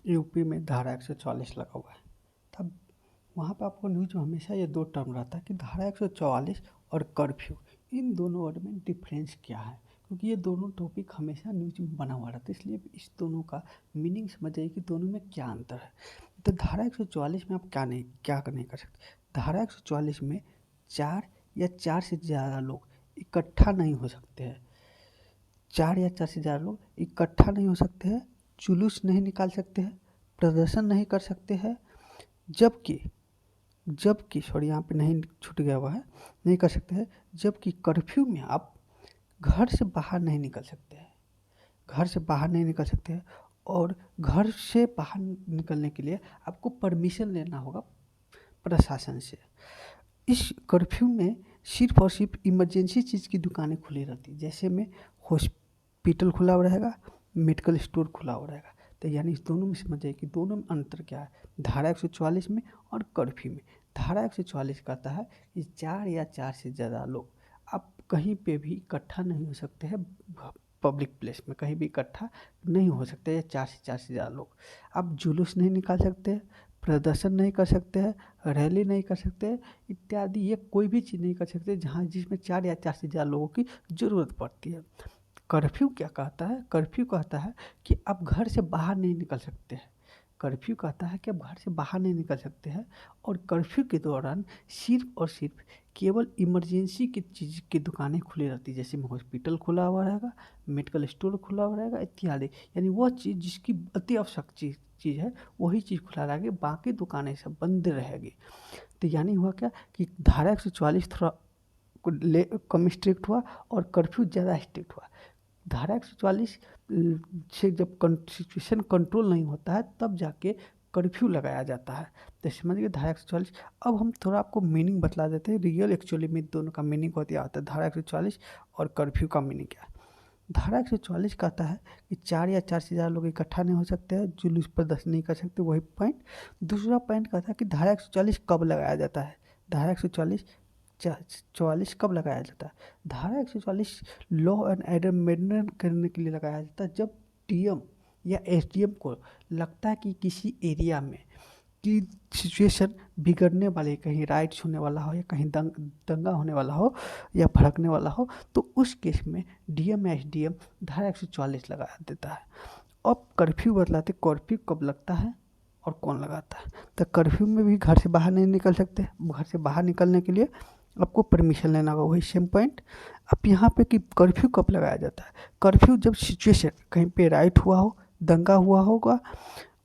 UP में धारा 144 लगा हुआ है। तब वहाँ पे आपको न्यूज़ में हमेशा ये दो टर्म रहता है कि धारा 144 और कर्फ्यू, इन दोनों वर्ड में डिफरेंस क्या है, क्योंकि ये दोनों टॉपिक हमेशा न्यूज में बना हुआ रहता है। इसलिए इस दोनों का मीनिंग समझ जाइए कि दोनों में क्या अंतर है। तो धारा 144 में आप क्या नहीं कर सकते। धारा 144 में 4 से ज़्यादा लोग इकट्ठा नहीं हो सकते हैं। 4 से ज़्यादा लोग इकट्ठा नहीं हो सकते हैं, जुलूस नहीं निकाल सकते हैं, प्रदर्शन नहीं कर सकते हैं। जबकि सॉरी, यहाँ पे नहीं छूट गया हुआ है, नहीं कर सकते हैं। जबकि कर्फ्यू में आप घर से बाहर नहीं निकल सकते हैं, घर से बाहर नहीं निकल सकते हैं। और घर से बाहर निकलने के लिए आपको परमिशन लेना होगा प्रशासन से। इस कर्फ्यू में सिर्फ और सिर्फ इमरजेंसी चीज़ की दुकानें खुली रहती, जैसे में हॉस्पिटल खुला हुआ रहेगा, मेडिकल स्टोर खुला हुआ रहेगा। तो यानी इस दोनों में समझ जाइए कि दोनों में अंतर क्या है, धारा 144 में और कर्फ्यू में। धारा 144 कहता है कि 4 से ज़्यादा लोग आप कहीं पे भी इकट्ठा नहीं हो सकते हैं, पब्लिक प्लेस में कहीं भी इकट्ठा नहीं हो सकते हैं। 4 से ज़्यादा लोग, आप जुलूस नहीं निकाल सकते, प्रदर्शन नहीं कर सकते हैं, रैली नहीं कर सकते इत्यादि, ये कोई भी चीज़ नहीं कर सकते जहाँ जिसमें 4 से ज़्यादा लोगों की ज़रूरत पड़ती है। कर्फ्यू क्या कहता है, कर्फ्यू कहता है कि आप घर से बाहर नहीं निकल सकते हैं। कर्फ्यू कहता है कि आप घर से बाहर नहीं निकल सकते हैं, और कर्फ्यू के दौरान सिर्फ और सिर्फ केवल इमरजेंसी की चीज़ की दुकानें खुली रहती है, जैसे में हॉस्पिटल खुला हुआ रहेगा, मेडिकल स्टोर खुला हुआ रहेगा इत्यादि। यानी वह चीज़ जिसकी अति आवश्यक चीज़ है वही चीज़ खुला रहेगी, बाकी दुकानें सब बंद रहेगी। तो यानी हुआ क्या कि धारा 144 थोड़ा कम स्ट्रिक्ट हुआ और कर्फ्यू ज़्यादा स्ट्रिक्ट हुआ। धारा 144 से जब सिचुएशन कंट्रोल नहीं होता है तब जाके कर्फ्यू लगाया जाता है। तो समझिए धारा 144। अब हम थोड़ा आपको मीनिंग बतला देते हैं, रियल एक्चुअली में दोनों का मीनिंग बहुत ही आता है। धारा 144 और कर्फ्यू का मीनिंग क्या है। धारा 144 कहता है कि 4 से ज़्यादा लोग इकट्ठा नहीं हो सकते हैं, जुलूस प्रदर्शन नहीं कर सकते, वही पॉइंट। दूसरा पॉइंट कहता है कि धारा 144 कब लगाया जाता है। धारा 144 कब लगाया जाता है। धारा 144 लॉ एंड ऑर्डर मेंटेन करने के लिए लगाया जाता है, जब डीएम या एसडीएम को लगता है कि किसी एरिया में की सिचुएशन बिगड़ने वाली, कहीं राइट्स होने वाला हो या कहीं दंगा होने वाला हो या भड़कने वाला हो, तो उस केस में डीएम या एसडीएम धारा 144 लगा देता है। अब कर्फ्यू बतलाते, कर्फ्यू कब लगता है और कौन लगाता है। तो कर्फ्यू में भी घर से बाहर नहीं निकल सकते, घर से बाहर निकलने के लिए आपको परमिशन लेना होगा, वही सेम पॉइंट। अब यहाँ पे कि कर्फ्यू कब लगाया जाता है। कर्फ्यू जब सिचुएशन कहीं पे राइट हुआ हो, दंगा हुआ होगा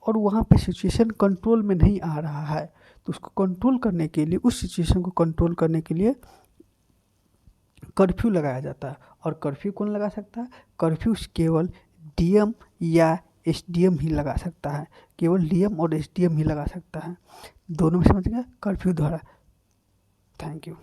और वहाँ पे सिचुएशन कंट्रोल में नहीं आ रहा है, तो उसको कंट्रोल करने के लिए, उस सिचुएशन को कंट्रोल करने के लिए कर्फ्यू लगाया जाता है। और कर्फ्यू कौन लगा सकता है। कर्फ्यू केवल डीएम या एसडीएम ही लगा सकता है, केवल डीएम और एसडीएम ही लगा सकता है। दोनों में समझ गए कर्फ्यू द्वारा। Thank you.